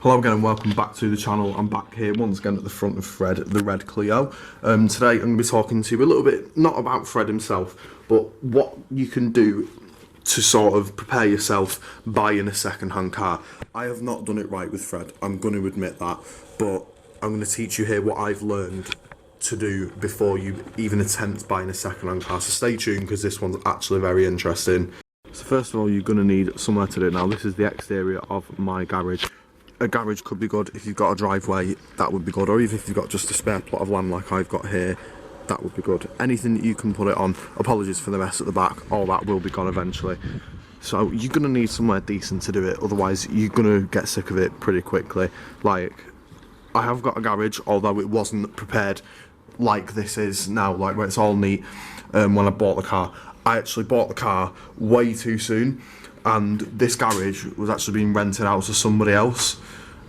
Hello again and welcome back to the channel. I'm back here once again at the front of Fred, the red Clio. Today I'm going to be talking to you a little bit, not about Fred himself, but what you can do to sort of prepare yourself buying a second-hand car. I have not done it right with Fred, I'm going to admit that, but I'm going to teach you here what I've learned to do before you even attempt buying a second-hand car. So stay tuned because this one's actually very interesting. So first of all, you're going to need somewhere to do it. Now this is the exterior of my garage. A garage could be good if you've got a driveway, that would be good, or even if you've got just a spare plot of land like I've got here, that would be good. Anything that you can put it on, apologies for the mess at the back, all that will be gone eventually. So you're going to need somewhere decent to do it, otherwise you're going to get sick of it pretty quickly. Like, I have got a garage, although it wasn't prepared like this is now, like where it's all neat. When I bought the car, I actually bought the car way too soon, and this garage was actually being rented out to somebody else,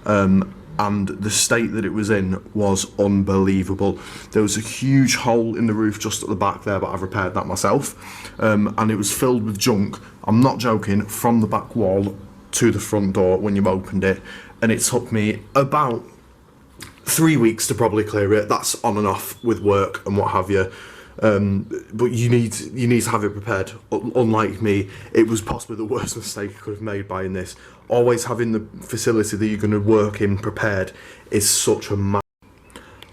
and the state that it was in was unbelievable. There was a huge hole in the roof just at the back there, but I've repaired that myself, and it was filled with junk. I'm not joking, from the back wall to the front door when you opened it, and it took me about 3 weeks to probably clear it. That's on and off with work and what have you. But you need to have it prepared. Unlike me, it was possibly the worst mistake I could have made buying this. Always having the facility that you're going to work in prepared is such a I'm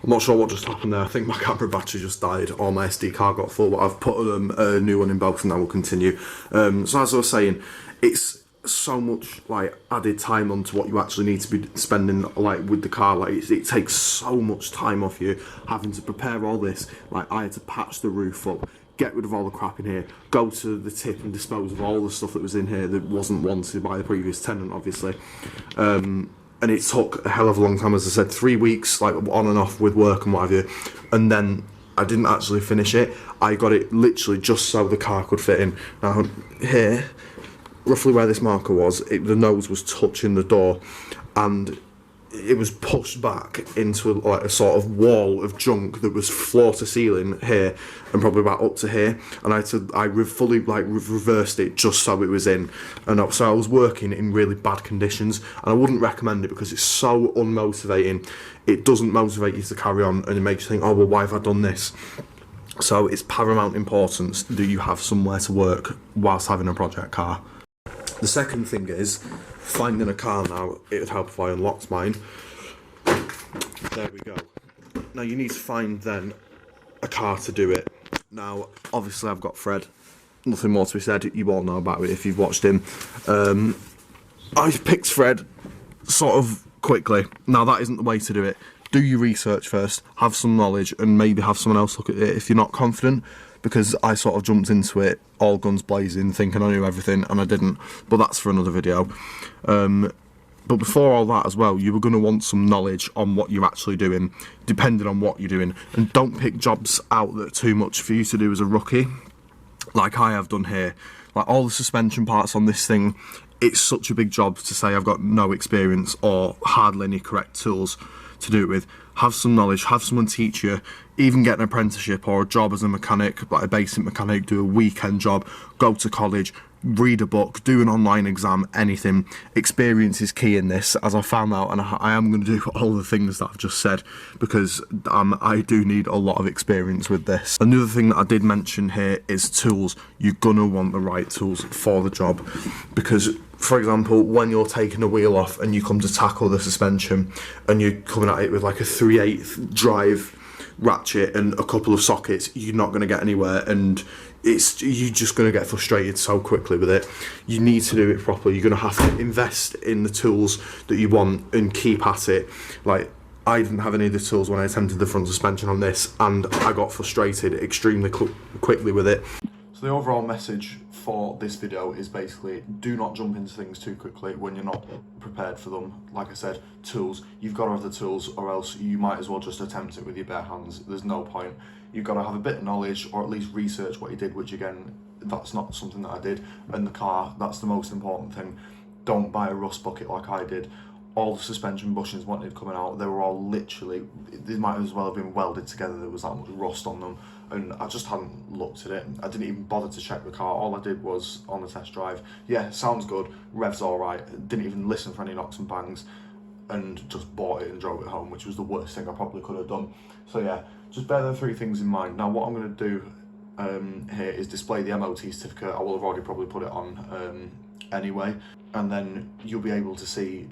not sure what just happened there. I think my camera battery just died, or my SD card got full, but I've put a new one in both and that will continue. So as I was saying, it's so much like added time onto what you actually need to be spending like with the car. Like it takes so much time off you having to prepare all this. Like I had to patch the roof up, get rid of all the crap in here, go to the tip and dispose of all the stuff that was in here that wasn't wanted by the previous tenant, obviously. And it took a hell of a long time, as I said, 3 weeks, like on and off with work and what have you. And then I didn't actually finish it. I got it literally just so the car could fit in. Now here, roughly where this marker was, the nose was touching the door, and it was pushed back into like a sort of wall of junk that was floor to ceiling here and probably about up to here, and I fully reversed it just so it was in. And so I was working in really bad conditions, and I wouldn't recommend it because it's so unmotivating. It doesn't motivate you to carry on, and it makes you think, oh well, why have I done this? So it's paramount importance that you have somewhere to work whilst having a project car. The second thing is finding a car. Now, it would help if I unlocked mine. There we go. Now you need to find then a car to do it. Now, obviously I've got Fred. Nothing more to be said. You all know about it if you've watched him. I picked Fred sort of quickly. Now that isn't the way to do it. Do your research first, have some knowledge, and maybe have someone else look at it if you're not confident, because I sort of jumped into it all guns blazing thinking I knew everything, and I didn't, but that's for another video. But before all that as well, you were going to want some knowledge on what you're actually doing, depending on what you're doing, and don't pick jobs out that are too much for you to do as a rookie, like I have done here. Like all the suspension parts on this thing, it's such a big job to say I've got no experience or hardly any correct tools to do it with. Have some knowledge, have someone teach you, even get an apprenticeship or a job as a mechanic, like a basic mechanic, do a weekend job, go to college, read a book, do an online exam, anything. Experience is key in this, as I found out, and I am going to do all the things that I've just said, because I do need a lot of experience with this. Another thing that I did mention here is tools. You're going to want the right tools for the job, because for example, when you're taking a wheel off and you come to tackle the suspension and you're coming at it with like a 3/8 drive ratchet and a couple of sockets, you're not going to get anywhere, and you're just going to get frustrated so quickly with it. You need to do it properly. You're going to have to invest in the tools that you want and keep at it. Like, I didn't have any of the tools when I attempted the front suspension on this, and I got frustrated extremely quickly with it. So the overall message for this video is basically, do not jump into things too quickly when you're not prepared for them. Like I said, tools. You've got to have the tools, or else you might as well just attempt it with your bare hands. There's no point. You've got to have a bit of knowledge, or at least research what you did, which again, that's not something that I did. And the car, that's the most important thing. Don't buy a rust bucket like I did. All the suspension bushings wanted coming out, they were all literally, they might as well have been welded together. There was that much rust on them, and I just hadn't looked at it. I didn't even bother to check the car. All I did was on the test drive, yeah, sounds good, revs all right, didn't even listen for any knocks and bangs. and just bought it and drove it home, which was the worst thing I probably could have done. So yeah, just bear the three things in mind. Now what I'm going to do here is display the MOT certificate. I will have already probably put it on anyway, and then you'll be able to see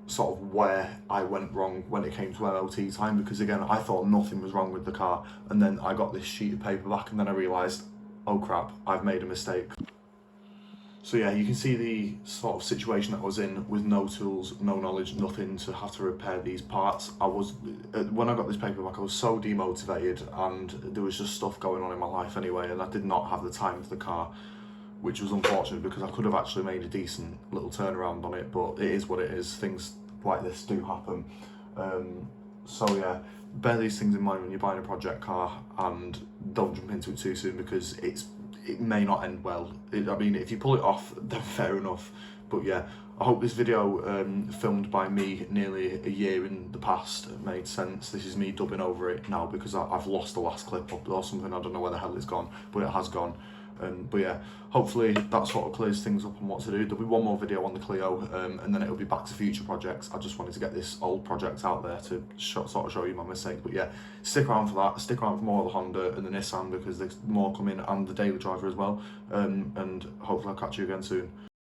sort of where I went wrong when it came to MOT time, because again, I thought nothing was wrong with the car, and then I got this sheet of paper back and then I realised, oh crap, I've made a mistake. So yeah, you can see the sort of situation that I was in with no tools, no knowledge, nothing to have to repair these parts. When I got this paper back, I was so demotivated, and there was just stuff going on in my life anyway, and I did not have the time for the car, which was unfortunate because I could have actually made a decent little turnaround on it, but it is what it is. Things like this do happen. So yeah, bear these things in mind when you're buying a project car, and don't jump into it too soon, because it may not end well. I mean, if you pull it off, then fair enough. But yeah, I hope this video filmed by me nearly a year in the past made sense. This is me dubbing over it now because I've lost the last clip or something. I don't know where the hell it's gone, but it has gone. But yeah, hopefully that sort of clears things up on what to do. There'll be one more video on the Clio, and then it'll be back to future projects. I just wanted to get this old project out there to sort of show you my mistake. But yeah, stick around for that. Stick around for more of the Honda and the Nissan, because there's more coming, and the Daily Driver as well. And hopefully I'll catch you again soon.